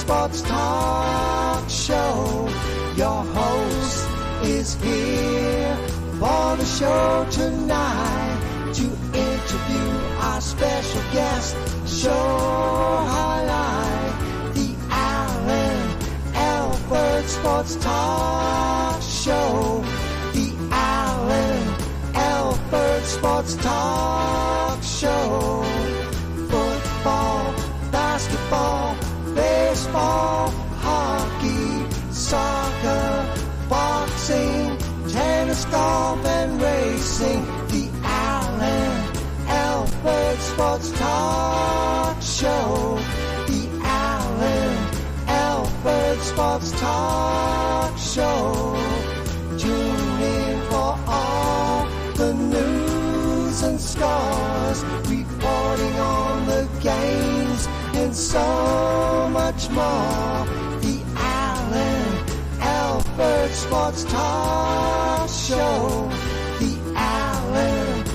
Sports Talk Show. Your host is here for the show tonight to interview our special guest. Show highlight the Alford Sports Talk Show. The Alford Sports Talk Show. Football, basketball, baseball, hockey, soccer, boxing, tennis, golf, and racing. The Alford Sports Talk Show. The Alford Sports Talk Show. Tune in for all the news and scores, reporting on the games and so much more. The Alford Sports Talk Show. The Alford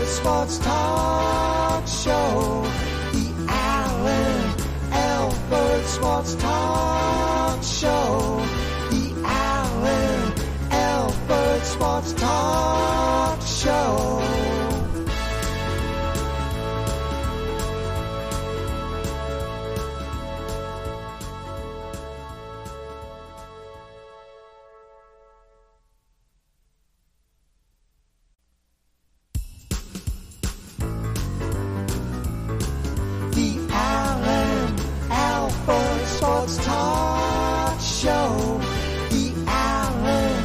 Sports Talk Show. The Alford Sports Talk Show. The Alford Sports Talk Show. Sports Talk Show. The Alford.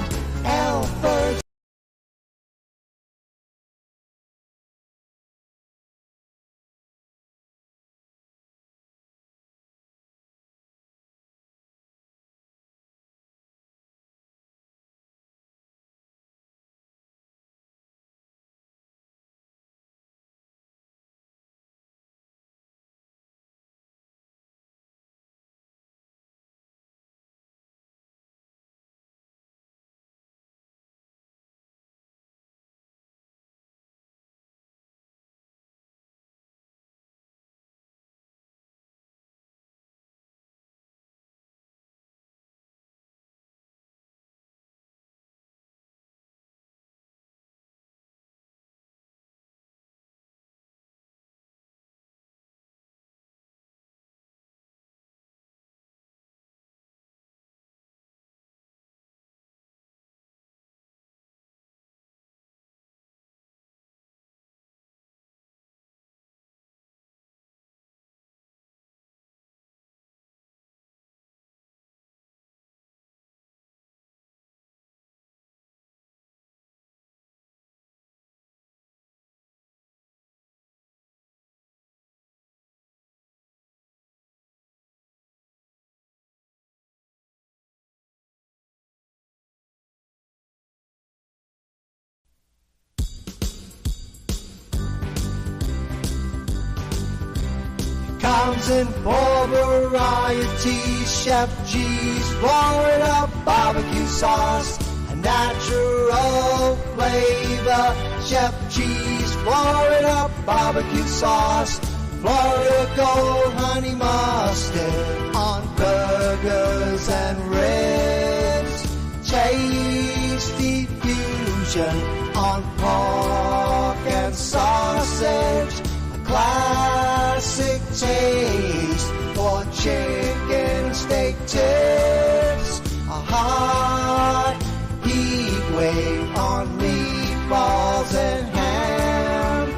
Comes in for variety, Chef G's Florida barbecue sauce, a natural flavor. Chef G's Florida barbecue sauce, Florida Gold Honey Mustard on burgers and ribs, tasty fusion on pork and sausage. Classic taste for chicken steak tips. A hot heat wave on meatballs and ham.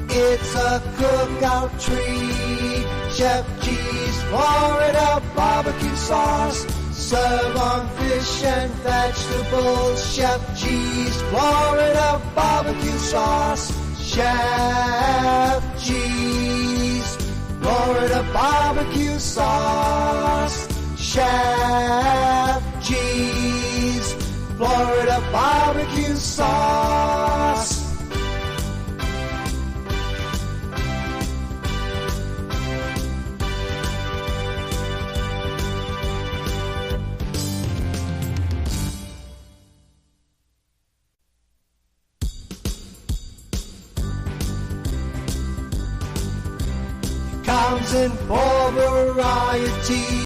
It's a cookout treat. Chef G's Florida barbecue sauce. Serve on fish and vegetables. Chef G's Florida barbecue sauce. Chef G's Florida barbecue sauce. Chef G's Florida barbecue sauce. comes in full variety.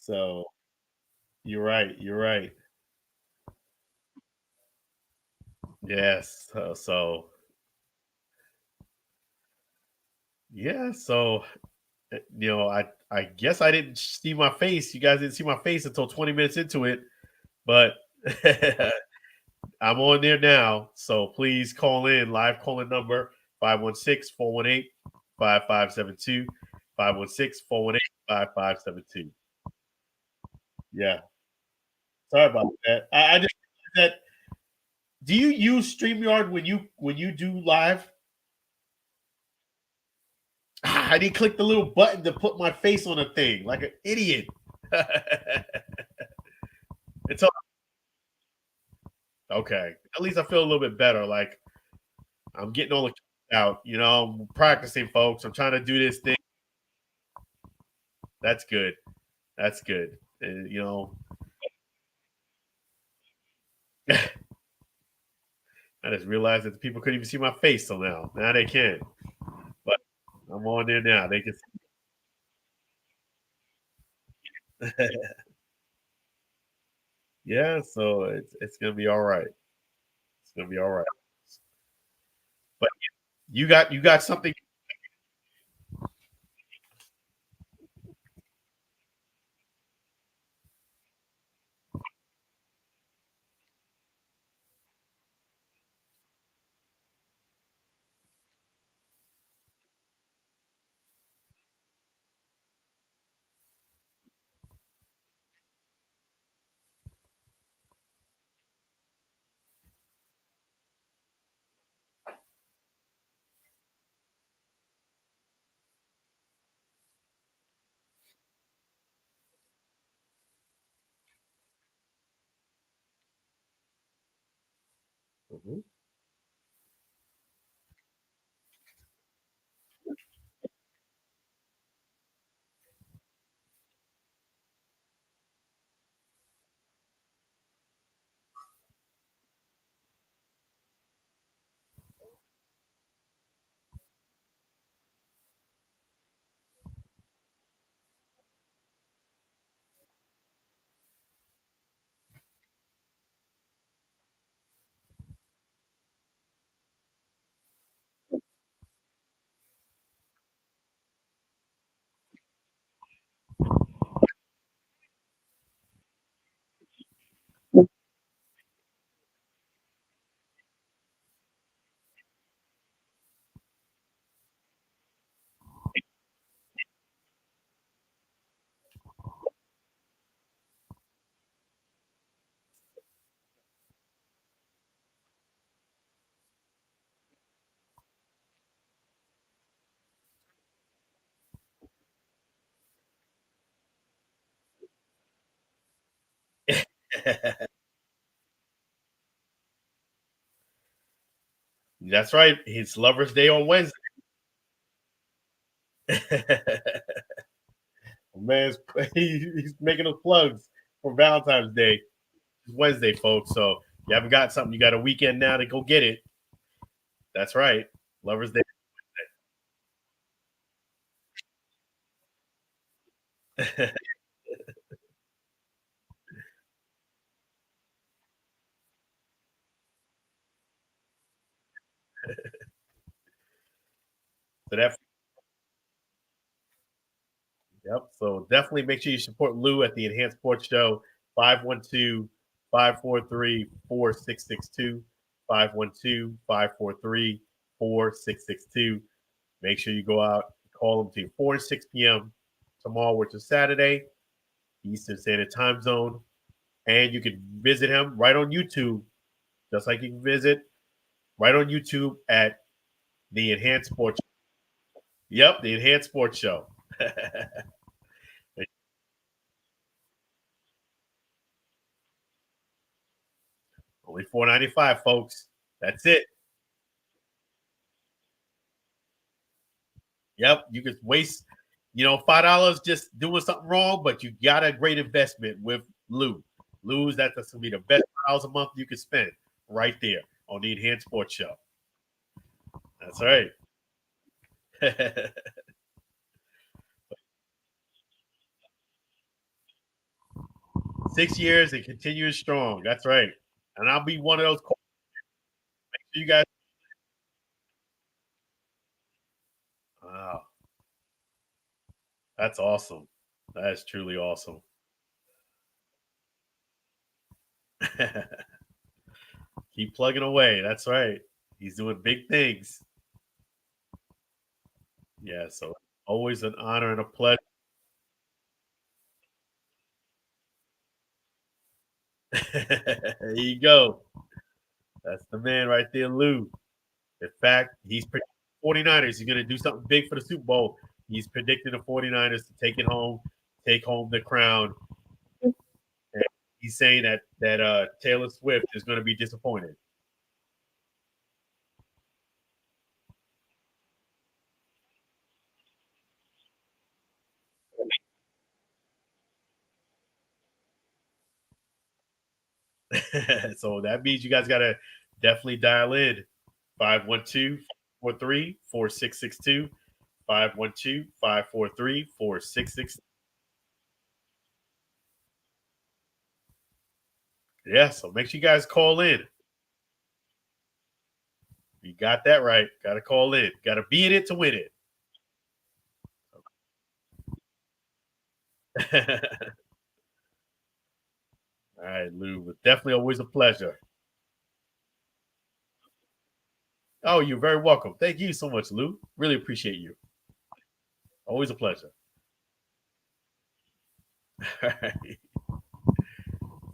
So you're right. You're right. Yes. So yeah. So I guess I didn't see my face. You guys didn't see my face until 20 minutes into it, but I'm on there now. So please call in. Live calling number 516-418-5572. 516-418-5572. Yeah. Sorry about that. I just that do you use StreamYard when you do live? I didn't click the little button to put my face on a thing like an idiot. It's all, okay. At least I feel a little bit better. Like I'm getting all the out. I'm practicing, folks. I'm trying to do this thing. That's good. That's good. I just realized that the people couldn't even see my face till now. Now they can. But I'm on there now. They can. Yeah. So it's gonna be all right. It's gonna be all right. But you got something. Mhm. That's right. It's Lover's Day on Wednesday. Man, he's making those plugs for Valentine's Day. It's Wednesday, folks. So you haven't got something, you got a weekend now to go get it. That's right. Lover's Day. So that Yep. So definitely make sure you support Lou at the Enhanced Sports Show, 512-543-4662. 512-543-4662. Make sure you go out, call them between 4 and 6 p.m. tomorrow, which is Saturday, Eastern Standard Time Zone. And you can visit him right on YouTube, just like you can visit right on YouTube at the Enhanced Sports. Yep, the Enhanced Sports Show. Only $4.95, folks. That's it. Yep, you could waste, $5 just doing something wrong, but you got a great investment with Lou. That's gonna be the best $5 a month you could spend right there on the Enhanced Sports Show. That's right. 6 years and continuing strong. That's right. And I'll be one of those. Make sure you guys. Wow, that's awesome. That is truly awesome. Keep plugging away. That's right. He's doing big things. Yeah, so always an honor and a pleasure. There you go. That's the man right there, Lou. In fact, he's predicting 49ers. He's going to do something big for the Super Bowl. He's predicting the 49ers to take it home, take home the crown. And he's saying that Taylor Swift is going to be disappointed. So that means you guys got to definitely dial in 512-543-4662, 512-543-4662. Yeah, so make sure you guys call in. You got that right. Got to call in. Got to be in it to win it. All right, Lou. Definitely always a pleasure. Oh, you're very welcome. Thank you so much, Lou. Really appreciate you. Always a pleasure. All right.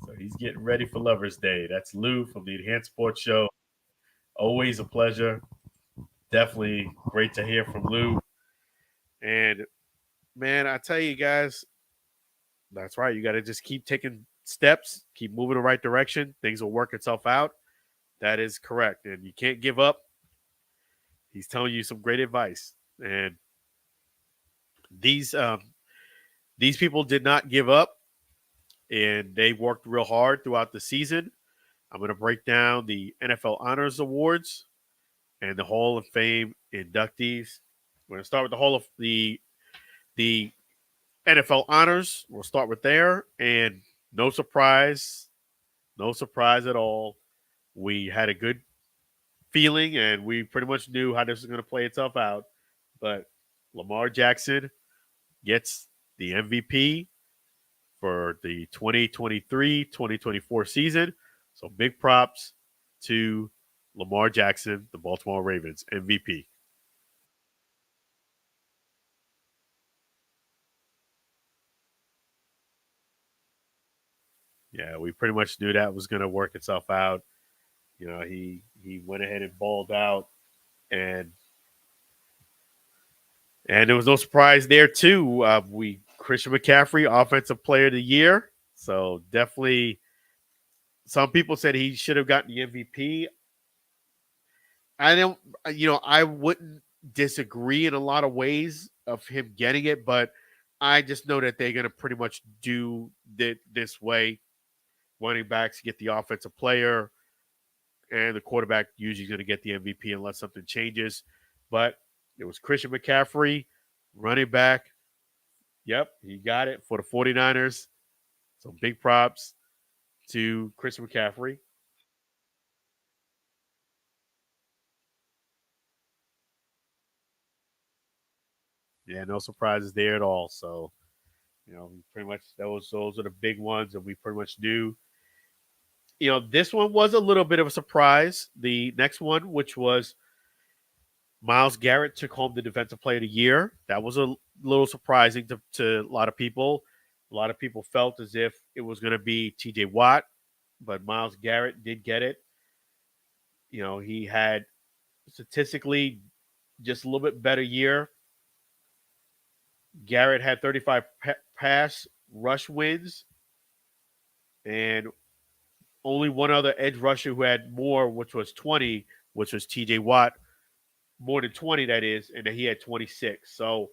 So he's getting ready for Lover's Day. That's Lou from the Enhanced Sports Show. Always a pleasure. Definitely great to hear from Lou. And man, I tell you guys, that's right. You got to just keep taking steps, keep moving in the right direction. Things will work itself out. That is correct. And you can't give up. He's telling you some great advice. And these these people did not give up, and they worked real hard throughout the season. I'm going to break down the NFL Honors Awards and the Hall of Fame inductees. We're going to start with the Hall of the NFL Honors. We'll start with there, and no surprise, no surprise at all. We had a good feeling, and we pretty much knew how this was going to play itself out. But Lamar Jackson gets the MVP for the 2023-2024 season. So big props to Lamar Jackson, the Baltimore Ravens MVP. Yeah, we pretty much knew that was going to work itself out. You know, he went ahead and balled out, and there was no surprise there too. We Christian McCaffrey, Offensive Player of the Year. So definitely, some people said he should have gotten the MVP. I don't, I wouldn't disagree in a lot of ways of him getting it, but I just know that they're going to pretty much do it this way. Running backs get the offensive player, and the quarterback usually going to get the MVP unless something changes. But it was Christian McCaffrey, running back. Yep, he got it for the 49ers. So big props to Christian McCaffrey. Yeah, no surprises there at all. So, pretty much those are the big ones that we pretty much knew. This one was a little bit of a surprise. The next one, which was Myles Garrett, took home the Defensive Player of the Year. That was a little surprising to a lot of people. A lot of people felt as if it was going to be T.J. Watt, but Myles Garrett did get it. He had statistically just a little bit better year. Garrett had 35 pass rush wins, and only one other edge rusher who had more, which was 20, which was T.J. Watt, more than 20, that is, and then he had 26. So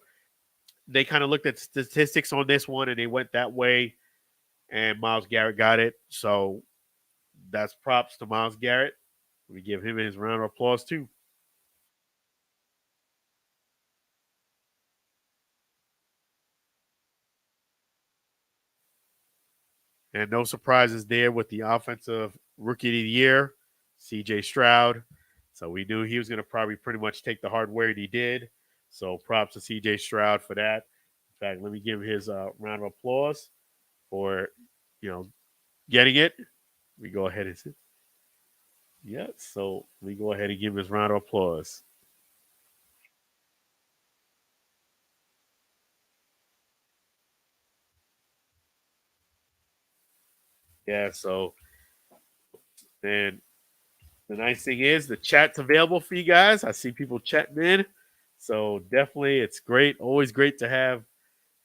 they kind of looked at statistics on this one, and they went that way, and Myles Garrett got it. So that's props to Myles Garrett. We give him his round of applause, too. And no surprises there with the offensive rookie of the year, C.J. Stroud. So we knew he was going to probably pretty much take the hard way, and he did. So props to C.J. Stroud for that. In fact, let me give his round of applause for, getting it. We go ahead and so we go ahead and give him his round of applause. Yeah, so and the nice thing is the chat's available for you guys. I see people chatting in. So definitely it's great. Always great to have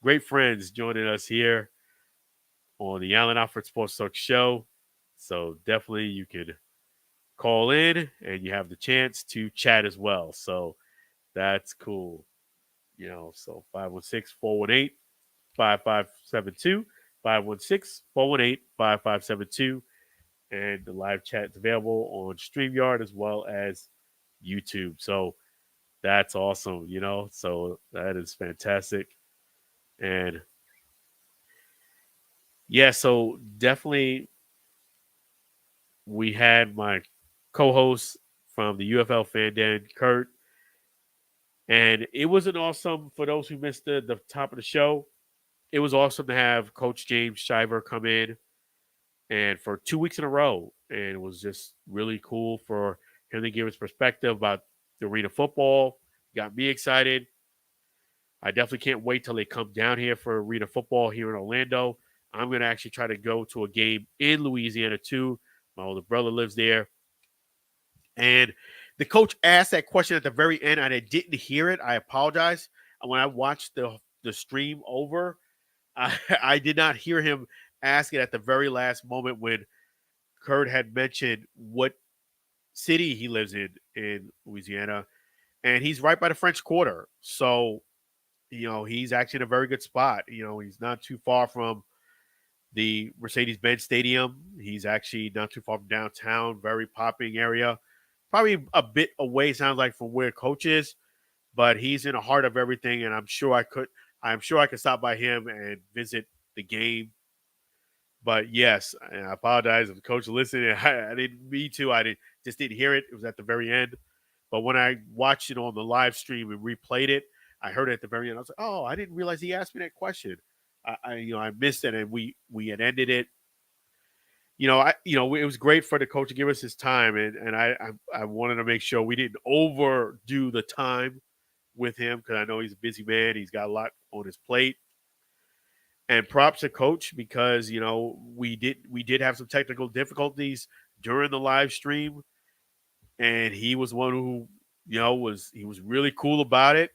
great friends joining us here on the Allen Alford Sports Talk show. So definitely you can call in and you have the chance to chat as well. So that's cool. So 516-418-5572, 516-418-5572. And the live chat is available on StreamYard as well as YouTube. So that's awesome, So that is fantastic. And yeah, so definitely we had my co-host from the UFL Fan Den, Kurt. And it was an awesome, for those who missed the top of the show, it was awesome to have Coach James Shiver come in and for 2 weeks in a row. And it was just really cool for him to give his perspective about the arena football. Got me excited. I definitely can't wait till they come down here for arena football here in Orlando. I'm going to actually try to go to a game in Louisiana too. My older brother lives there. And the coach asked that question at the very end, and I didn't hear it. I apologize. When I watched the stream over, I did not hear him ask it at the very last moment when Kurt had mentioned what city he lives in Louisiana, and he's right by the French Quarter. So, he's actually in a very good spot. He's not too far from the Mercedes-Benz Stadium. He's actually not too far from downtown, very popping area. Probably a bit away, sounds like, from where Coach is, but he's in the heart of everything, and I'm sure I could stop by him and visit the game. But yes, I apologize if the coach listening. I didn't mean to. Just didn't hear it. It was at the very end. But when I watched it on the live stream and replayed it, I heard it at the very end. I was like, "Oh, I didn't realize he asked me that question. I missed it, and we had ended it. It was great for the coach to give us his time, and I wanted to make sure we didn't overdo the time with him because I know he's a busy man. He's got a lot on his plate. And props to Coach because we did have some technical difficulties during the live stream, and he was one who was really cool about it.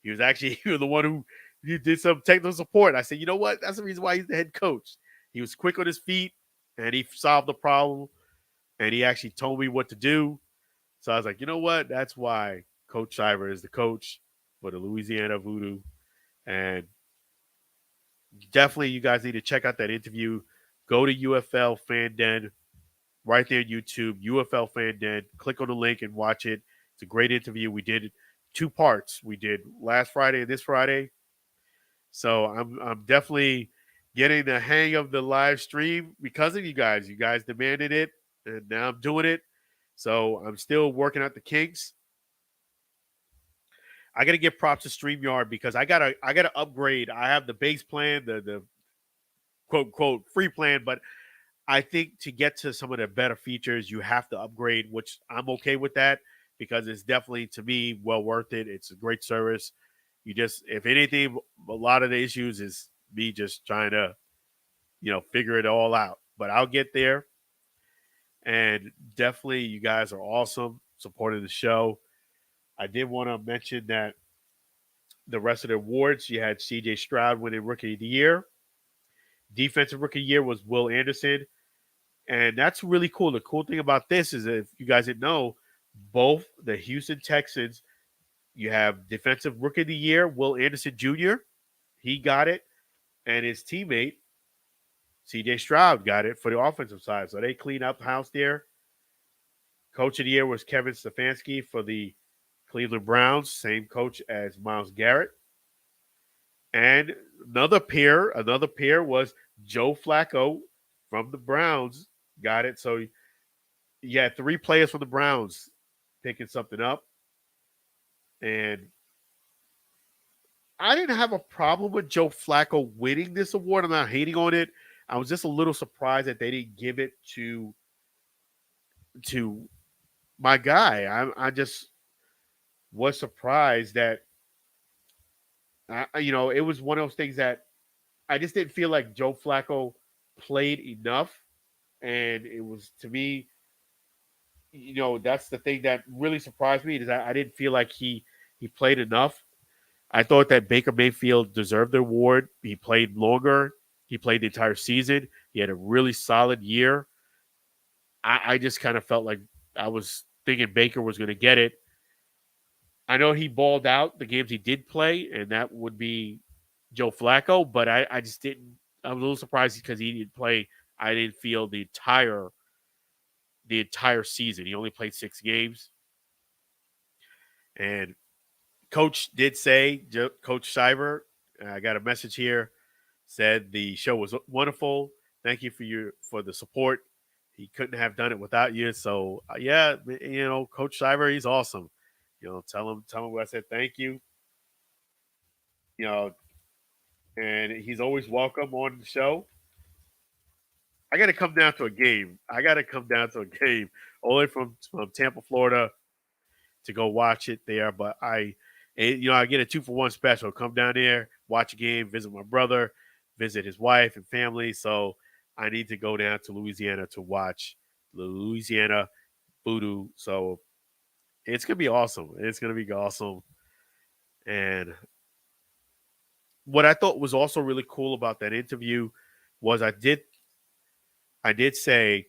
He was actually the one who he did some technical support. I said, you know what? That's the reason why he's the head coach. He was quick on his feet, and he solved the problem, and he actually told me what to do. So I was like, you know what? That's why Coach Shiver is the coach for the Louisiana VooDoo, and definitely you guys need to check out that interview. Go to UFL Fan Den right there on YouTube, UFL Fan Den. Click on the link and watch it. It's a great interview. We did 2 parts. We did last Friday and this Friday. So I'm definitely getting the hang of the live stream because of you guys. You guys demanded it, and now I'm doing it. So I'm still working out the kinks. I got to give props to StreamYard because I gotta upgrade. I have the base plan, the quote unquote free plan, but I think to get to some of the better features, you have to upgrade, which I'm okay with that because it's definitely, to me, well worth it. It's a great service. If anything, a lot of the issues is me just trying to, figure it all out. But I'll get there. And definitely, you guys are awesome supporting the show. I did want to mention that the rest of the awards, you had C.J. Stroud winning Rookie of the Year. Defensive Rookie of the Year was Will Anderson. And that's really cool. The cool thing about this is, if you guys didn't know, both the Houston Texans, you have Defensive Rookie of the Year, Will Anderson Jr., he got it, and his teammate, C.J. Stroud, got it for the offensive side. So they clean up house there. Coach of the Year was Kevin Stefanski for the Cleveland Browns, same coach as Myles Garrett. And another pair was Joe Flacco from the Browns got it. So you had 3 players from the Browns picking something up. And I didn't have a problem with Joe Flacco winning this award. I'm not hating on it. I was just a little surprised that they didn't give it to my guy. I just was surprised that it was one of those things that I just didn't feel like Joe Flacco played enough, and it was, to me, that's the thing that really surprised me, is that I didn't feel like he played enough. I thought that Baker Mayfield deserved the award. He played longer. He played the entire season. He had a really solid year. I just kind of felt like I was thinking Baker was going to get it. I know he balled out the games he did play, and that would be Joe Flacco, but I just didn't. I was a little surprised because he didn't play. I didn't feel the entire season. He only played 6 games. And Coach did say, Coach Shiver, I got a message here, said the show was wonderful. Thank you for the support. He couldn't have done it without you. So yeah, Coach Shiver, he's awesome. Tell him what I said. Thank you. You know, and he's always welcome on the show. I got to come down to a game. Only from Tampa, Florida, to go watch it there. But I get a 2-for-1 special. Come down there, watch a game, visit my brother, visit his wife and family. So I need to go down to Louisiana to watch Louisiana VooDoo. So it's gonna be awesome. And what I thought was also really cool about that interview was I did say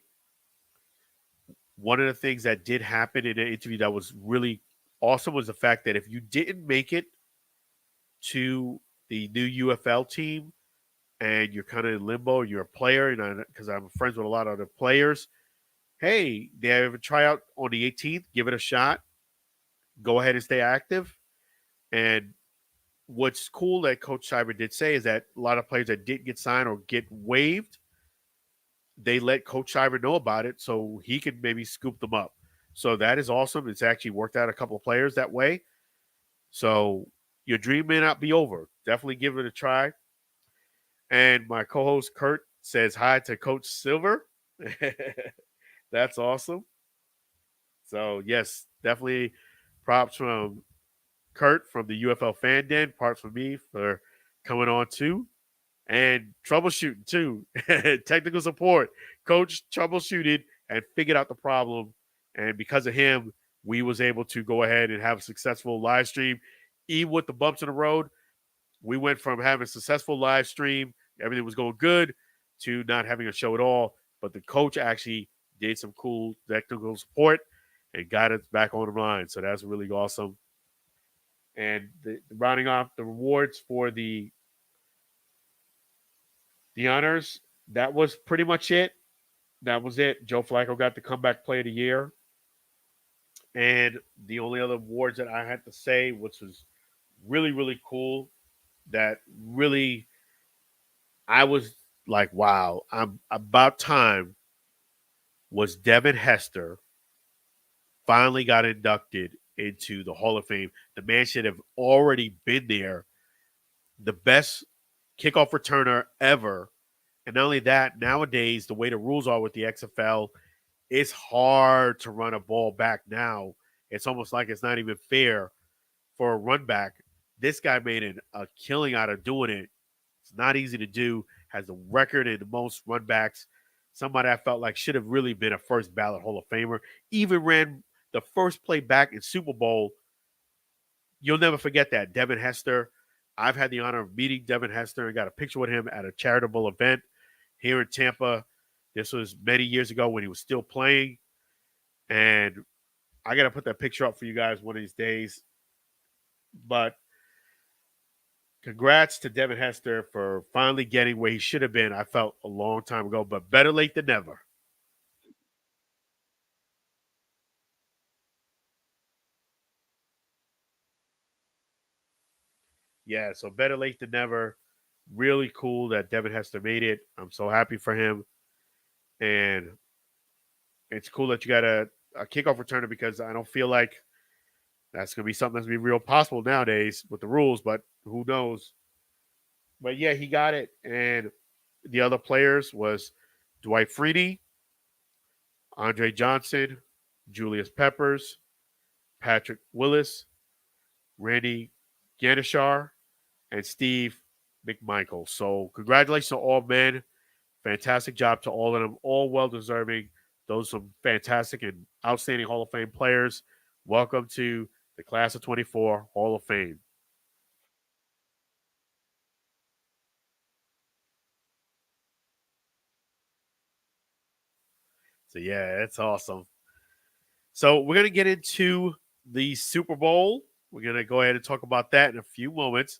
one of the things that did happen in the interview that was really awesome was the fact that if you didn't make it to the new UFL team and you're kind of in limbo, you're a player, because I'm friends with a lot of other players. Hey, they have a tryout on the 18th. Give it a shot. Go ahead and stay active. And what's cool that Coach Shiver did say is that a lot of players that didn't get signed or get waived, they let Coach Shiver know about it so he could maybe scoop them up. So that is awesome. It's actually worked out a couple of players that way. So your dream may not be over. Definitely give it a try. And my co-host Kurt says hi to Coach Silver. That's awesome. So yes, definitely props from Kurt from the UFL Fan Den. Props from me for coming on too. And troubleshooting too. Technical support. Coach troubleshooted and figured out the problem. And because of him, we was able to go ahead and have a successful live stream. Even with the bumps in the road, we went from having a successful live stream, everything was going good, to not having a show at all. But the coach actually did some cool technical support and got us back on the line. So that's really awesome. And rounding off the rewards for the honors, that was pretty much it. That was it. Joe Flacco got the comeback player of the year. And the only other awards that I had to say, which was really, really cool, that really I was like, wow, I'm about time, was Devin Hester finally got inducted into the Hall of Fame. The man should have already been there. The best kickoff returner ever. And not only that, nowadays, the way the rules are with the XFL, it's hard to run a ball back now. It's almost like it's not even fair for a run back. This guy made a killing out of doing it. It's not easy to do. Has the record in the most run backs. Somebody I felt like should have really been a first ballot Hall of Famer. Even ran the first play back in Super Bowl. You'll never forget that. Devin Hester. I've had the honor of meeting Devin Hester and got a picture with him at a charitable event here in Tampa. This was many years ago when he was still playing. And I got to put that picture up for you guys one of these days. But congrats to Devin Hester for finally getting where he should have been, I felt, a long time ago. But better late than never. Yeah, so better late than never. Really cool that Devin Hester made it. I'm so happy for him. And it's cool that you got a kickoff returner because I don't feel like that's going to be something that's going to be real possible nowadays with the rules, but who knows? But yeah, he got it. And the other players was Dwight Freeney, Andre Johnson, Julius Peppers, Patrick Willis, Randy Ganishar, and Steve McMichael. So congratulations to all men. Fantastic job to all of them. All well-deserving. Those are some fantastic and outstanding Hall of Fame players. Welcome to the Class of 24 Hall of Fame. So, yeah, that's awesome. So, we're going to get into the Super Bowl. We're going to go ahead and talk about that in a few moments.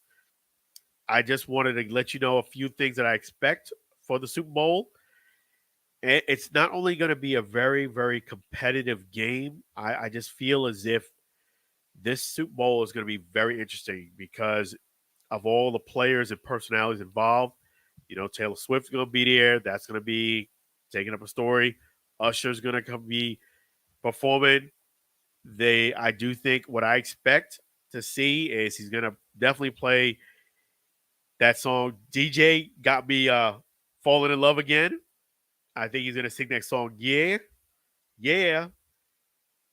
I just wanted to let you know a few things that I expect for the Super Bowl. It's not only going to be a very, very competitive game, I just feel as if this Super Bowl is going to be very interesting because of all the players and personalities involved. You know, Taylor Swift's going to be there. That's going to be taking up a story. Usher's going to come be performing. I do think what I expect to see is he's going to definitely play that song. DJ got me falling in love again. I think he's going to sing that song. Yeah, yeah.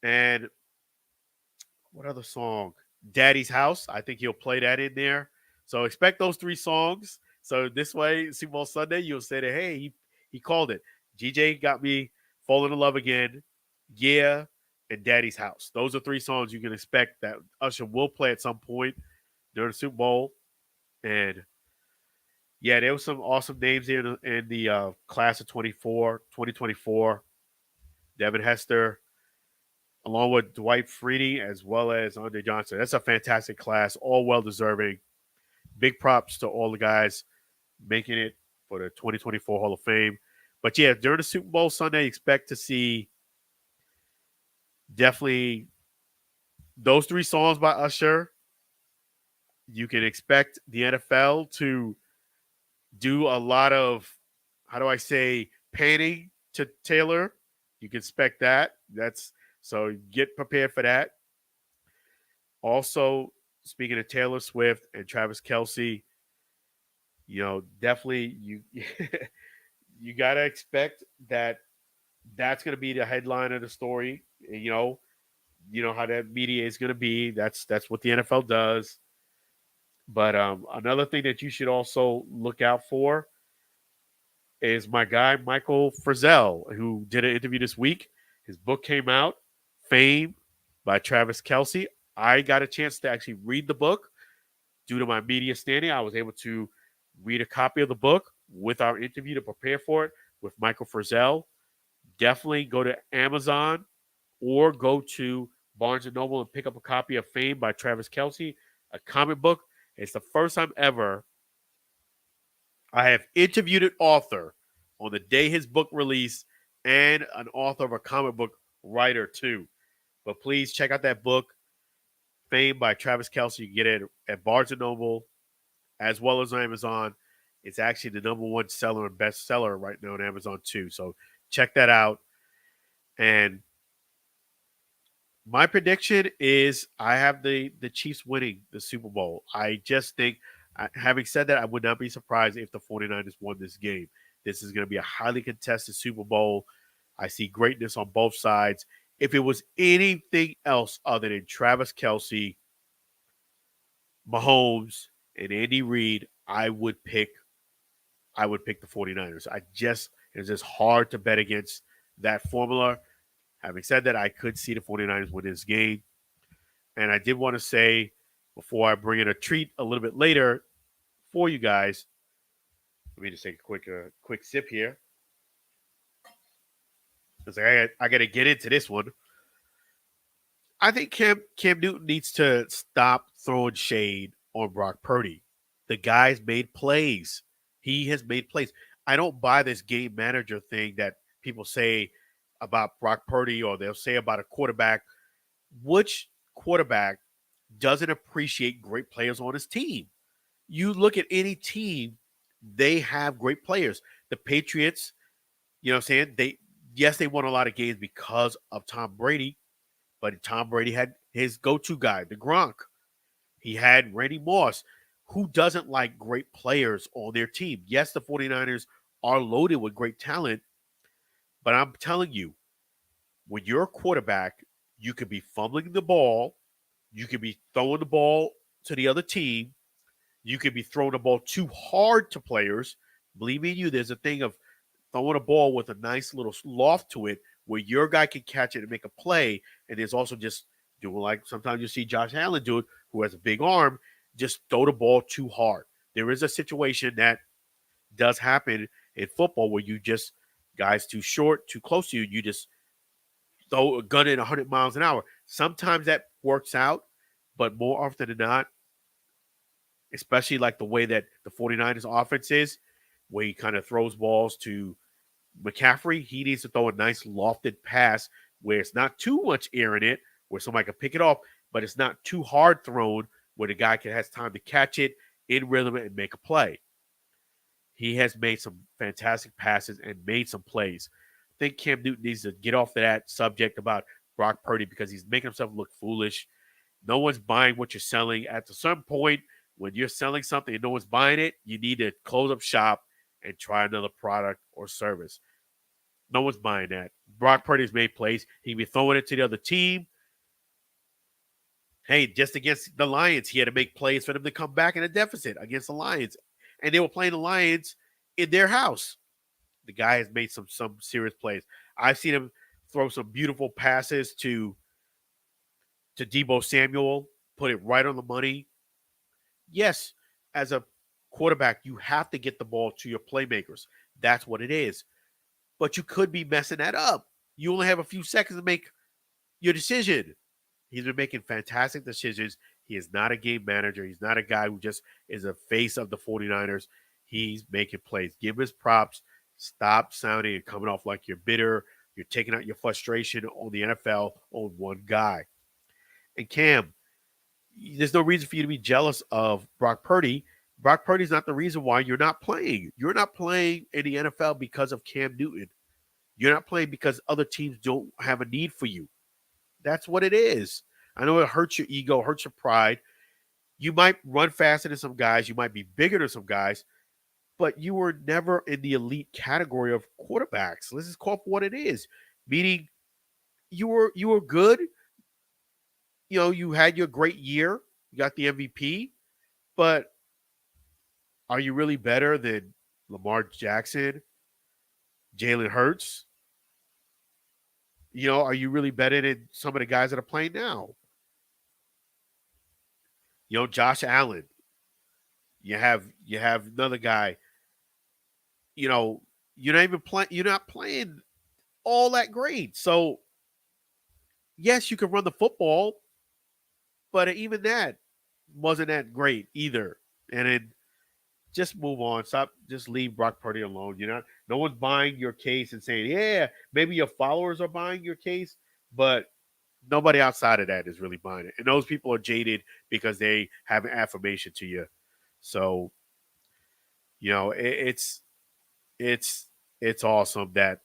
And what other song? Daddy's House. I think he'll play that in there. So expect those three songs. So this way, Super Bowl Sunday, you'll say that, hey, he called it. GJ got me falling in love again. Yeah, and Daddy's House. Those are three songs you can expect that Usher will play at some point during the Super Bowl. And yeah, there was some awesome names here in the class of 2024. Devin Hester, along with Dwight Freeney as well as Andre Johnson. That's a fantastic class, all well deserving. Big props to all the guys making it for the 2024 Hall of Fame. But yeah, during the Super Bowl Sunday, expect to see definitely those three songs by Usher. You can expect the NFL to do a lot of, how do I say, panning to Taylor. You can expect that. So get prepared for that. Also, speaking of Taylor Swift and Travis Kelce, definitely you gotta expect that that's gonna be the headline of the story. You know how that media is gonna be. That's what the NFL does. But another thing that you should also look out for is my guy Michael Frizzell, who did an interview this week. His book came out, Fame by Travis Kelce. I got a chance to actually read the book. Due to my media standing, I was able to read a copy of the book with our interview to prepare for it with Michael Frizzell. Definitely go to Amazon or go to Barnes & Noble and pick up a copy of Fame by Travis Kelce, a comic book. It's the first time ever I have interviewed an author on the day his book released and an author of a comic book writer too. But please check out that book, Fame by Travis Kelce. You can get it at Barnes & Noble as well as on Amazon. It's actually the number one seller and bestseller right now on Amazon too. So check that out. And my prediction is I have the Chiefs winning the Super Bowl. I just think, having said that, I would not be surprised if the 49ers won this game. This is going to be a highly contested Super Bowl. I see greatness on both sides. If it was anything else other than Travis Kelce, Mahomes, and Andy Reid, I would pick the 49ers. It's just hard to bet against that formula. Having said that, I could see the 49ers win this game. And I did want to say, before I bring in a treat a little bit later for you guys, let me just take a quick sip here. Because I got to get into this one. I think Cam Newton needs to stop throwing shade on Brock Purdy. The guy's made plays. He has made plays. I don't buy this game manager thing that people say about Brock Purdy or they'll say about a quarterback. Which quarterback doesn't appreciate great players on his team? You look at any team, they have great players. The Patriots You know what I'm saying? They won a lot of games because of Tom Brady, but Tom Brady had his go-to guy, the Gronk. He had Randy Moss. Who doesn't like great players on their team? Yes, the 49ers are loaded with great talent, but I'm telling you, when you're a quarterback, you could be fumbling the ball, you could be throwing the ball to the other team, you could be throwing the ball too hard to players. Believe me, there's a thing of throwing a ball with a nice little loft to it where your guy can catch it and make a play. And there's also just doing like sometimes you see Josh Allen do it, who has a big arm, just throw the ball too hard. There is a situation that does happen in football where you just, guys too short, too close to you, you just throw a gun in 100 miles an hour. Sometimes that works out, but more often than not, especially like the way that the 49ers offense is, where he kind of throws balls to McCaffrey, he needs to throw a nice lofted pass where it's not too much air in it, where somebody can pick it off, but it's not too hard thrown where the guy has time to catch it in rhythm and make a play. He has made some fantastic passes and made some plays. I think Cam Newton needs to get off of that subject about Brock Purdy because he's making himself look foolish. No one's buying what you're selling. At some point, when you're selling something and no one's buying it, you need to close up shop and try another product or service. No one's buying that. Brock Purdy's made plays. He can be throwing it to the other team. Hey, just against the Lions, he had to make plays for them to come back in a deficit against the Lions. And they were playing the Lions in their house. The guy has made some serious plays. I've seen him throw some beautiful passes to Deebo Samuel, put it right on the money. Yes, as a quarterback, you have to get the ball to your playmakers. That's what it is. But you could be messing that up. You only have a few seconds to make your decision. He's been making fantastic decisions. He is not a game manager. He's not a guy who just is a face of the 49ers. He's making plays. Give him his props. Stop sounding and coming off like you're bitter. You're taking out your frustration on the NFL on one guy. And Cam, there's no reason for you to be jealous of Brock Purdy. Brock Purdy's not the reason why you're not playing. You're not playing in the NFL because of Cam Newton. You're not playing because other teams don't have a need for you. That's what it is. I know it hurts your ego, hurts your pride. You might run faster than some guys. You might be bigger than some guys, but you were never in the elite category of quarterbacks. Let's just call it for what it is. Meaning you were good. You know, you had your great year. You got the MVP, but are you really better than Lamar Jackson, Jalen Hurts? You know, are you really better than some of the guys that are playing now? You know, Josh Allen. You have another guy. You know, you're not even playing. You're not playing all that great. So, yes, you can run the football, but even that wasn't that great either. And then just move on. Stop. Just leave Brock Purdy alone. You know, no one's buying your case and saying, yeah, maybe your followers are buying your case, but nobody outside of that is really buying it. And those people are jaded because they have an affirmation to you. So, you know, it's awesome that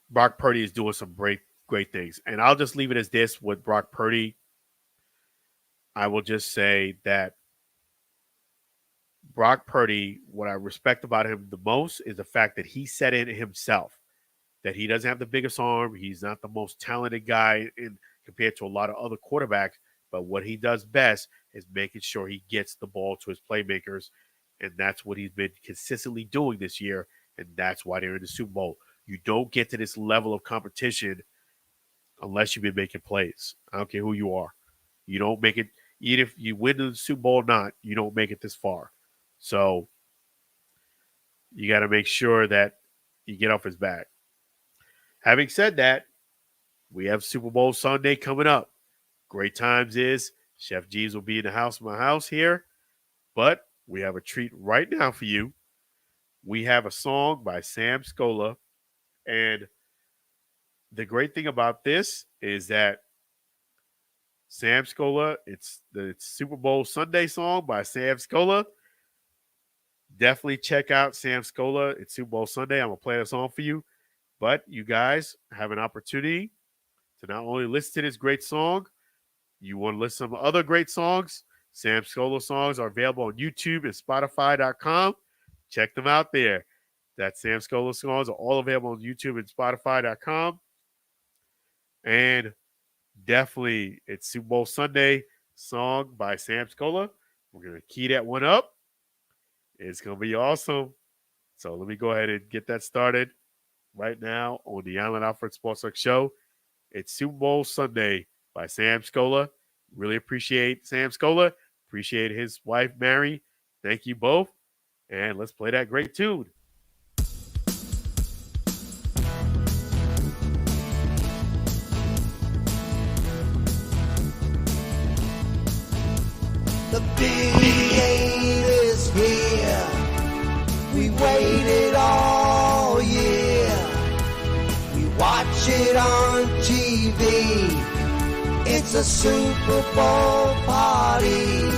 Brock Purdy is doing some great things. And I'll just leave it as this with Brock Purdy. I will just say that Brock Purdy, what I respect about him the most is the fact that he said it himself, that he doesn't have the biggest arm. He's not the most talented guy compared to a lot of other quarterbacks. But what he does best is making sure he gets the ball to his playmakers. And that's what he's been consistently doing this year. And that's why they're in the Super Bowl. You don't get to this level of competition unless you've been making plays. I don't care who you are. You don't make it, even if you win the Super Bowl or not, you don't make it this far. So you got to make sure that you get off his back. Having said that, we have Super Bowl Sunday coming up. Great times is Chef G's will be in the house, my house here. But we have a treat right now for you. We have a song by Sam Scola. And the great thing about this is that Sam Scola, it's the Super Bowl Sunday song by Sam Scola. definitely check out Sam Scola. It's Super Bowl Sunday. I'm going to play a song for you. But you guys have an opportunity to not only listen to this great song, you want to listen to other great songs. Sam Scola songs are available on YouTube and Spotify.com. Check them out there. That Sam Scola songs are all available on YouTube and Spotify.com. And definitely, it's Super Bowl Sunday song by Sam Scola. We're going to key that one up. It's going to be awesome. So let me go ahead and get that started right now on the Alford Sports Talk Show. It's Super Bowl Sunday by Sam Scola. Really appreciate Sam Scola. Appreciate his wife, Mary. Thank you both. And let's play that great tune. The big 8 is here. We waited all year. We watch it on TV. It's a Super Bowl party.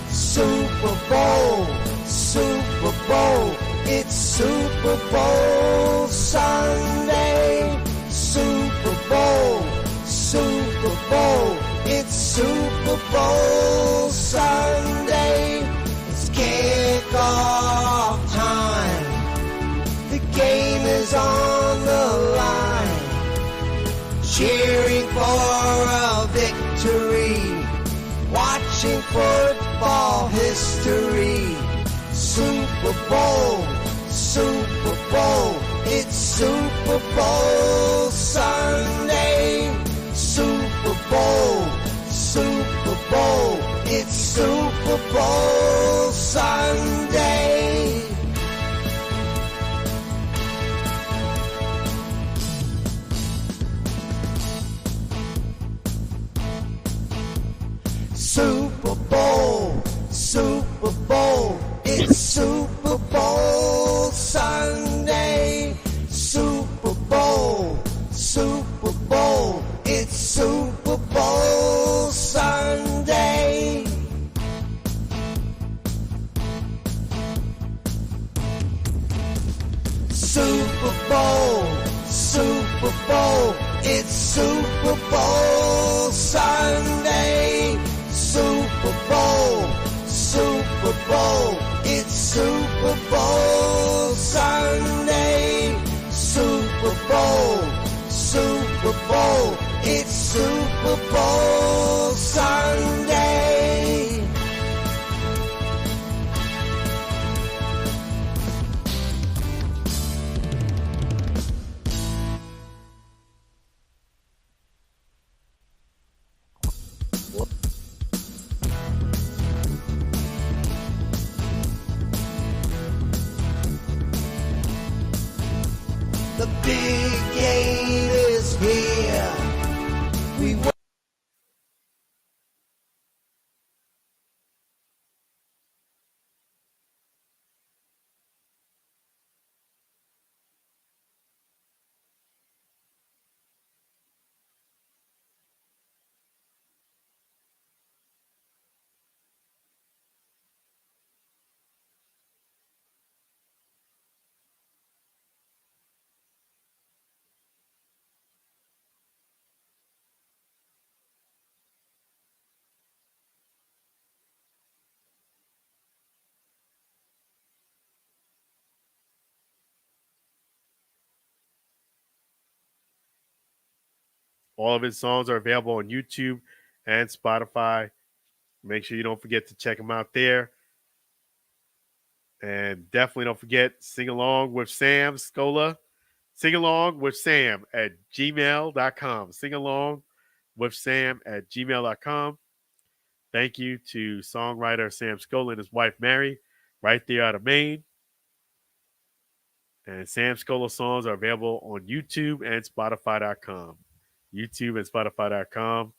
Super Bowl, Super Bowl. It's Super Bowl Sunday. Super Bowl, Super Bowl. It's Super Bowl Sunday. It's kickoff time. The game is on the line. Cheering for a victory. Watching football history. Super Bowl, Super Bowl. It's Super Bowl Sunday. Super Bowl, Super Bowl. It's Super Bowl Sunday. Super Bowl, Super Bowl. It's Super Bowl Sunday. Super Bowl, Super Bowl. It's Super Bowl Sunday. Super Bowl, Super Bowl. It's Super Bowl Sunday. Super Bowl, Super Bowl. It's Super Bowl Sunday. Super Bowl, Super Bowl. It's Super Bowl Sunday. The big 8 is here. We All of his songs are available on YouTube and Spotify. Make sure you don't forget to check him out there. And definitely don't forget, sing along with Sam Scola. Sing along with Sam at gmail.com. Sing along with Sam at gmail.com. Thank you to songwriter Sam Scola and his wife Mary, right there out of Maine. And Sam Scola songs are available on YouTube and Spotify.com. YouTube and Spotify.com.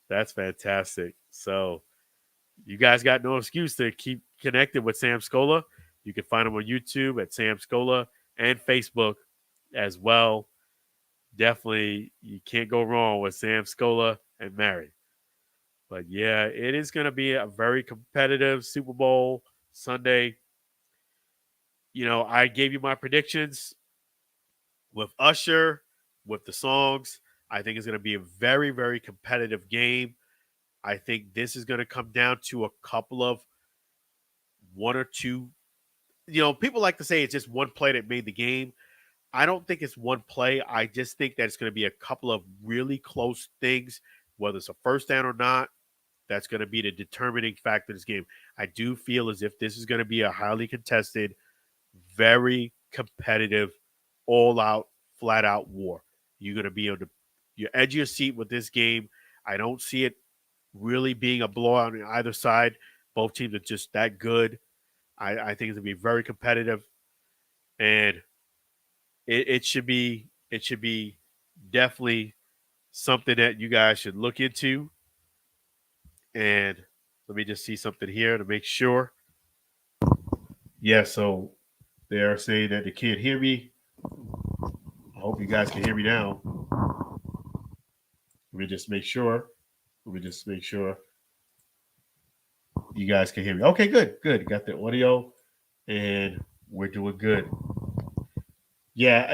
That's fantastic. So you guys got no excuse to keep connected with Sam Scola. You can find him on YouTube at Sam Scola and Facebook as well. Definitely, you can't go wrong with Sam Scola and Mary. But yeah, it is going to be a very competitive Super Bowl Sunday. I gave you my predictions with Usher, with the songs. I think it's going to be a very, very competitive game. I think this is going to come down to a couple of one or two. People like to say it's just one play that made the game. I don't think it's one play. I just think that it's going to be a couple of really close things, whether it's a first down or not. That's going to be the determining factor of this game. I do feel as if this is going to be a highly contested, very competitive, all out, flat out war. You're going to be on your edge of your seat with this game. I don't see it really being a blowout on either side. Both teams are just that good. I think it's going to be very competitive, and it should be definitely something that you guys should look into. And let me just see something here to make sure. Yeah, so they are saying that they can't hear me. I hope you guys can hear me now. Let me just make sure. You guys can hear me. Okay, good. Got the audio, and we're doing good. Yeah,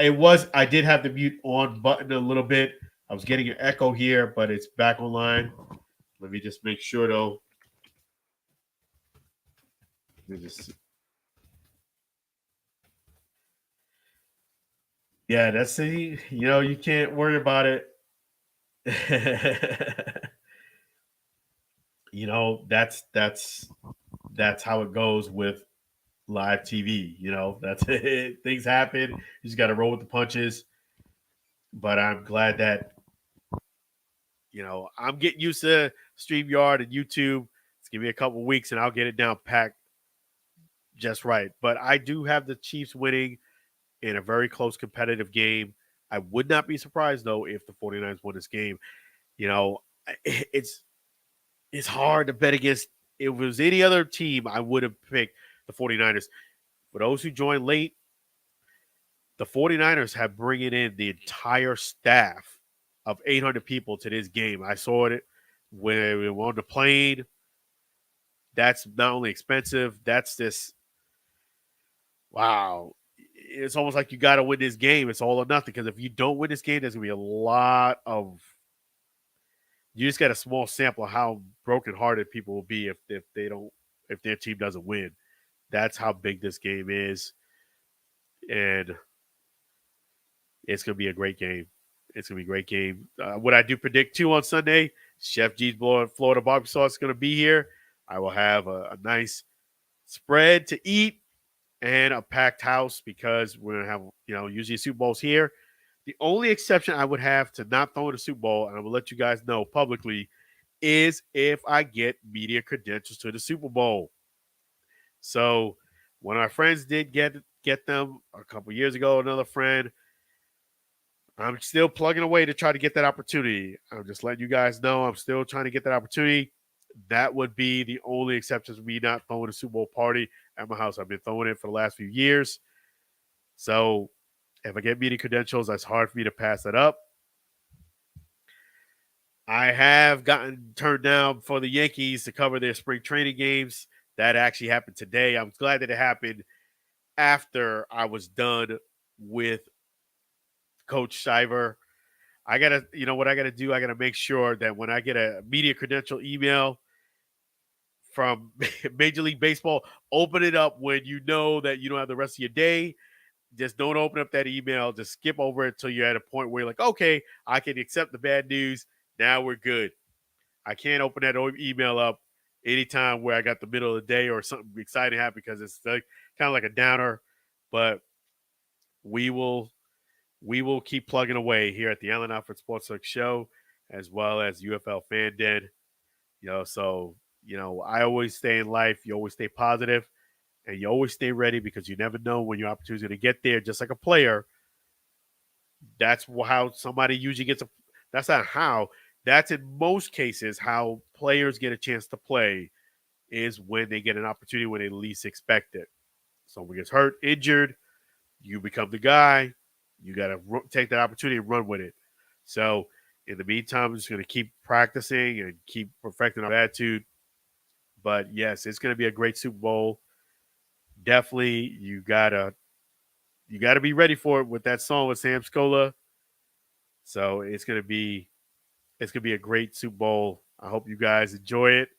I did have the mute on button a little bit. I was getting an echo here, but it's back online. Let me just make sure, though. Yeah, that's the you can't worry about it. That's how it goes with live TV. That's it. Things happen. You just got to roll with the punches. But I'm glad that I'm getting used to StreamYard and YouTube. It's give me a couple of weeks and I'll get it down packed just right. But I do have the Chiefs winning in a very close competitive game. I would not be surprised though if the 49ers won this game. It's hard to bet against. If it was any other team, I would have picked the 49ers. For those who joined late, the 49ers have bringing in the entire staff of 800 people to this game. I saw it when we were on the plane. That's not only expensive, that's this. Wow. It's almost like you got to win this game. It's all or nothing, because if you don't win this game, there's going to be a lot of. You just got a small sample of how brokenhearted people will be if their team doesn't win. That's how big this game is, and it's going to be a great game. It's going to be a great game. What I do predict too on Sunday, Chef G's Florida barbecue sauce is going to be here. I will have a nice spread to eat and a packed house, because we're going to have, usually Super Bowls here. The only exception I would have to not throwing a Super Bowl, and I will let you guys know publicly, is if I get media credentials to the Super Bowl. So one of our friends did get them a couple years ago, another friend. I'm still plugging away to try to get that opportunity. I'm just letting you guys know I'm still trying to get that opportunity. That would be the only exception to me not throwing a Super Bowl party at my house. I've been throwing it for the last few years. So if I get media credentials, that's hard for me to pass that up. I have gotten turned down for the Yankees to cover their spring training games. That actually happened today. I'm glad that it happened after I was done with Coach Shiver. I got to, what I got to do? I got to make sure that when I get a media credential email from Major League Baseball, open it up when you know that you don't have the rest of your day. Just don't open up that email. Just skip over it until you're at a point where you're like, okay, I can accept the bad news. Now we're good. I can't open that email up anytime where I got the middle of the day or something exciting happen, because it's kind of like a downer. But we will keep plugging away here at the Allen Alford Sports Talk Show, as well as UFL Fan Den. So I always stay in life. You always stay positive, and you always stay ready, because you never know when your opportunity is going to get there. Just like a player, that's how somebody usually gets that's not how. That's in most cases how players get a chance to play, is when they get an opportunity when they least expect it. Someone gets hurt, injured, you become the guy. You got to take that opportunity and run with it. So in the meantime, I'm just going to keep practicing and keep perfecting our attitude. But yes, it's going to be a great Super Bowl. definitely you gotta be ready for it with that song with Sam Scola. So it's gonna be a great Super Bowl. I hope you guys enjoy it.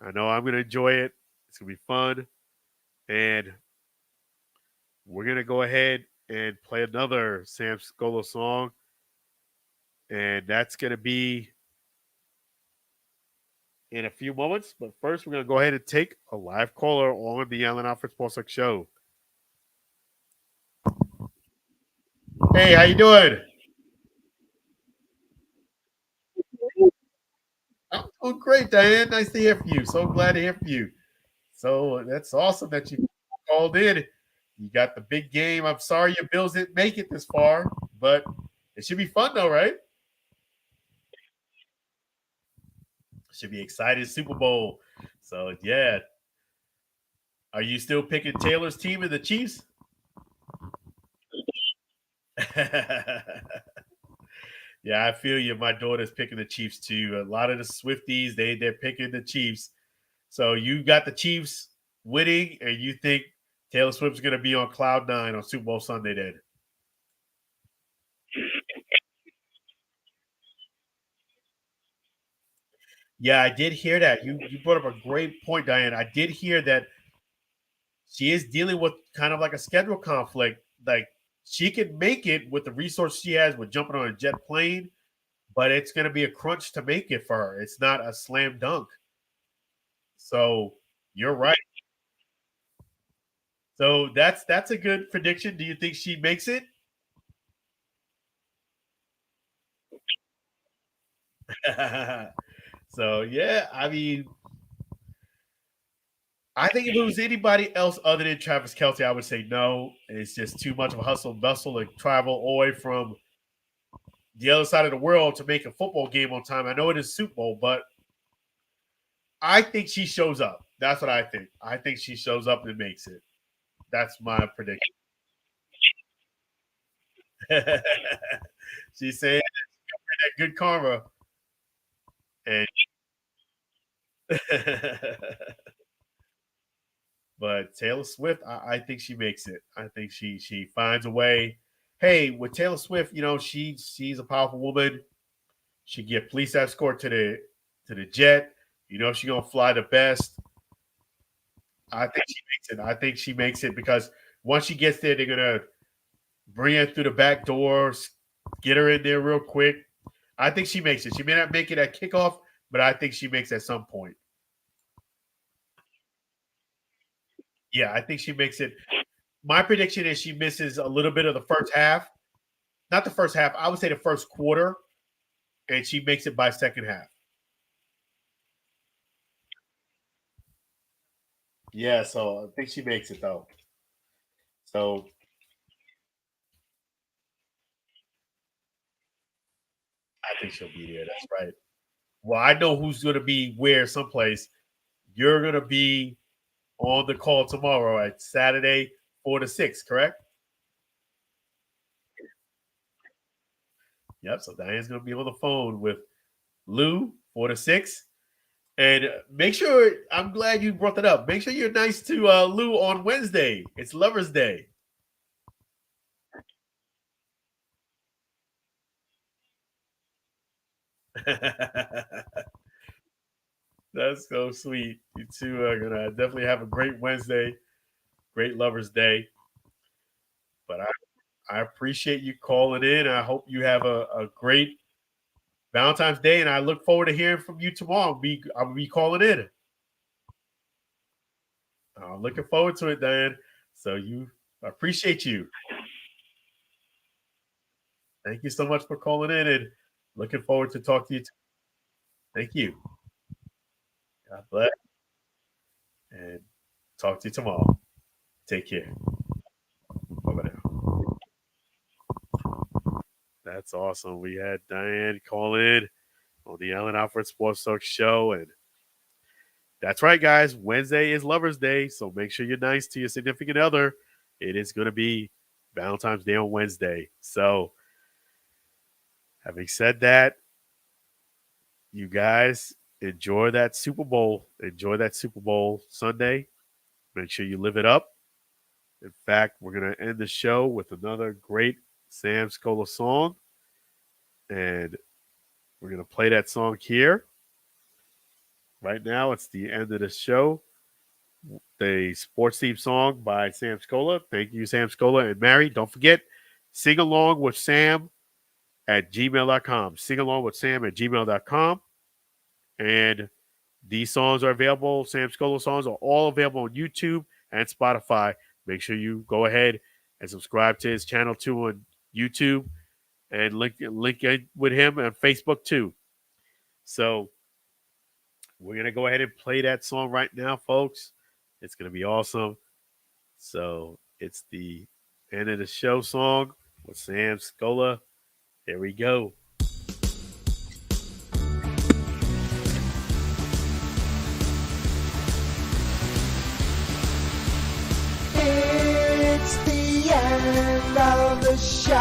I know I'm gonna enjoy it. It's gonna be fun, and we're gonna go ahead and play another Sam Scola song, and that's gonna be in a few moments. But first, we're gonna go ahead and take a live caller on the Alford Sports Talk Show. Hey, how you doing? I'm doing great, Diane. Nice to hear from you. So glad to hear from you. So that's awesome that you called in. You got the big game. I'm sorry your Bills didn't make it this far, but it should be fun though, right? Should be excited Super Bowl. So yeah. Are you still picking Taylor's team and the Chiefs? Yeah, I feel you. My daughter's picking the Chiefs too. A lot of the Swifties, they're picking the Chiefs. So you got the Chiefs winning, and you think Taylor Swift's going to be on cloud nine on Super Bowl Sunday? Then, yeah, I did hear that. You brought up a great point, Diane. I did hear that she is dealing with kind of like a schedule conflict. Like she can make it with the resource she has with jumping on a jet plane, but it's going to be a crunch to make it for her. It's not a slam dunk. So you're right. So that's a good prediction. Do you think she makes it? So yeah, I mean, I think if it was anybody else other than Travis Kelce, I would say no. It's just too much of a hustle and bustle to travel all the way from the other side of the world to make a football game on time. I know it is Super Bowl, but I think she shows up. That's what I think. I think she shows up and makes it. That's my prediction. She's saying that good karma, and but Taylor Swift, I think she makes it. I think she finds a way. Hey, with Taylor Swift, she's a powerful woman. She get police escort to the jet. She gonna fly the best. I think she makes it. I think she makes it because once she gets there, they're gonna bring her through the back doors, get her in there real quick. I think she makes it. She may not make it at kickoff, but I think she makes it at some point. Yeah, I think she makes it. My prediction is she misses a little bit of the first half. Not the first half. I would say the first quarter, and she makes it by second half. Yeah, so I think she makes it though. So I think she'll be there. That's right. Well, I know who's going to be where someplace. You're going to be on the call tomorrow at Saturday, 4 to 6, correct? Yep. So Diane's going to be on the phone with Lou, 4 to 6. And make sure, I'm glad you brought that up. Make sure you're nice to Lou on Wednesday. It's Lover's Day. That's so sweet. You two are going to definitely have a great Wednesday, great Lover's Day. But I appreciate you calling in. I hope you have a great Valentine's Day, and I look forward to hearing from you tomorrow. I'll be calling in. I'm looking forward to it, Diane. So I appreciate you. Thank you so much for calling in, and looking forward to talk to you. Thank you. God bless, and talk to you tomorrow. Take care. Bye bye. That's awesome. We had Diane call in on the Alford Sports Talk show, and that's right, guys. Wednesday is Lover's Day, so make sure you're nice to your significant other. It is going to be Valentine's Day on Wednesday. So, having said that, you guys enjoy that Super Bowl. Enjoy that Super Bowl Sunday. Make sure you live it up. In fact, we're going to end the show with another great Sam Scola song. And we're going to play that song here. Right now, it's the end of the show. The sports theme song by Sam Scola. Thank you, Sam Scola. And Mary, don't forget, sing along with Sam at gmail.com. Sing along with Sam at gmail.com. And these songs are available. Sam Scola songs are all available on YouTube and Spotify. Make sure you go ahead and subscribe to his channel too on YouTube and link in with him on Facebook too. So we're going to go ahead and play that song right now, folks. It's going to be awesome. So it's the end of the show song with Sam Scola. Here we go. It's the end of the show.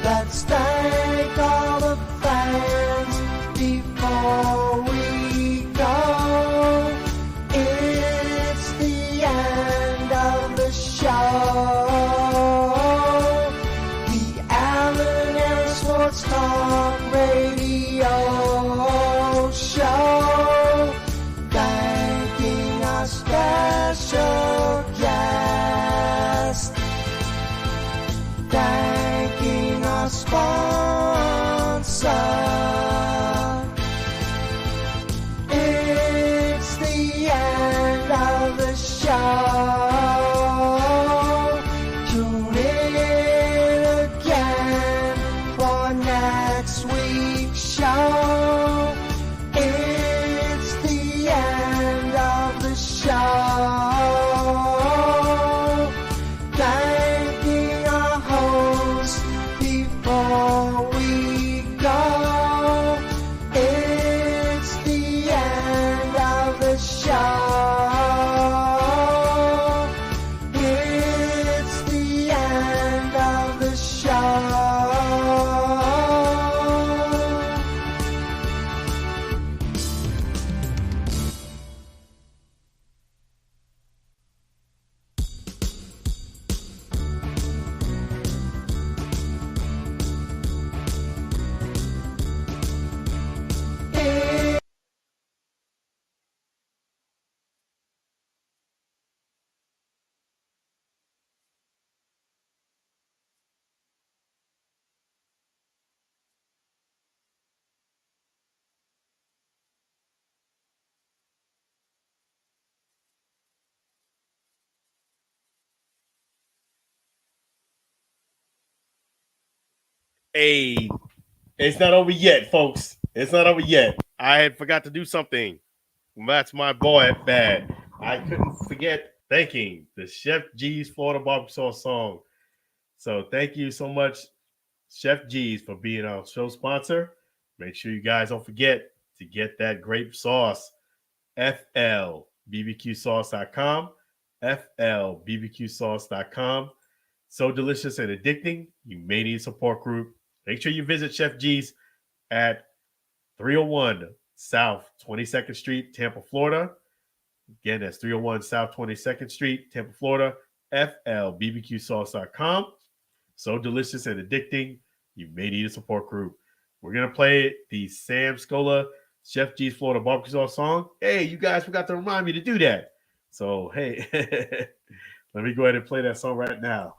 Let's thank all the fans before we go. It's the end of the show. The Allen Air Sports Talk Radio Show. Thanking our special guest. Thanking our sponsor. It's the end of the show. Tune in again for next week's show. It's the end of the show. Thanking our host before we go. It's the end of the show. It's the end of the show. Hey, it's not over yet, folks. It's not over yet. I had forgot to do something. That's my boy bad. I couldn't forget thanking the Chef G's Florida Barbecue Sauce song. So thank you so much, Chef G's, for being our show sponsor. Make sure you guys don't forget to get that grape sauce. FLBBQSauce.com. FLBBQSauce.com. So delicious and addicting, you may need a support group. Make sure you visit Chef G's at 301 South 22nd Street, Tampa, Florida. Again, that's 301 South 22nd Street, Tampa, Florida. FLBBQSauce.com. So delicious and addicting, you may need a support group. We're going to play the Sam Scola Chef G's Florida Barbecue Sauce song. Hey, you guys forgot to remind me to do that. So, hey, let me go ahead and play that song right now.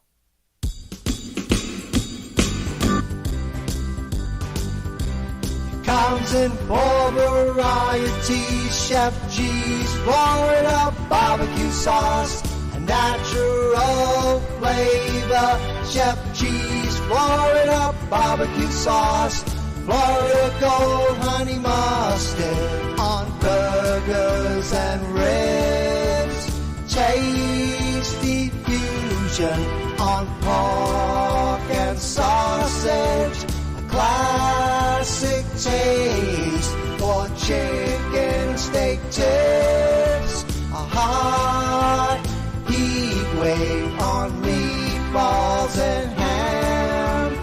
Comes in full variety, Chef G's Florida barbecue sauce, a natural flavor. Chef G's Florida barbecue sauce, Florida Gold Honey Mustard on burgers and ribs, tasty fusion on pork and sausage. Classic taste for chicken steak tips. A hot heat wave on meatballs and ham.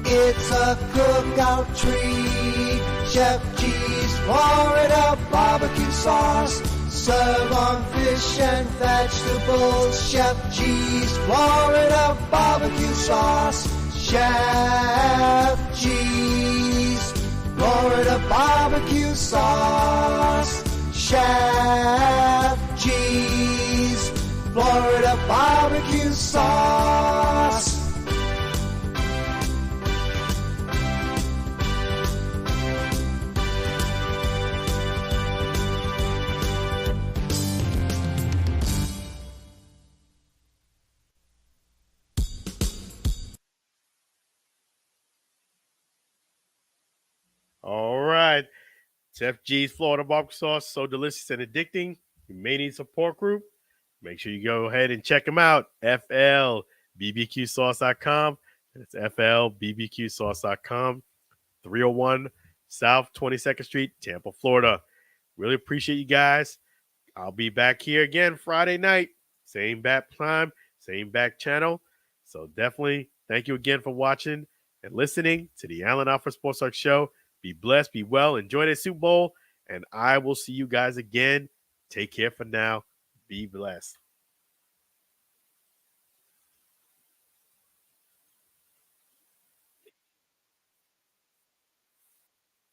It's a cookout treat. Chef G's Florida barbecue sauce. Serve on fish and vegetables. Chef G's Florida barbecue sauce. Chef G's Florida barbecue sauce. Chef G's Florida barbecue sauce. All right. Chef G's Florida barbecue sauce, so delicious and addicting. You may need support group. Make sure you go ahead and check them out. FLBBQSauce.com. It's FLBBQSauce.com. 301 South 22nd Street, Tampa, Florida. Really appreciate you guys. I'll be back here again Friday night. Same bat time, same back channel. So definitely thank you again for watching and listening to the Allen Alford Sports Talk Show. Be blessed, be well, enjoy the Super Bowl, and I will see you guys again. Take care for now. Be blessed.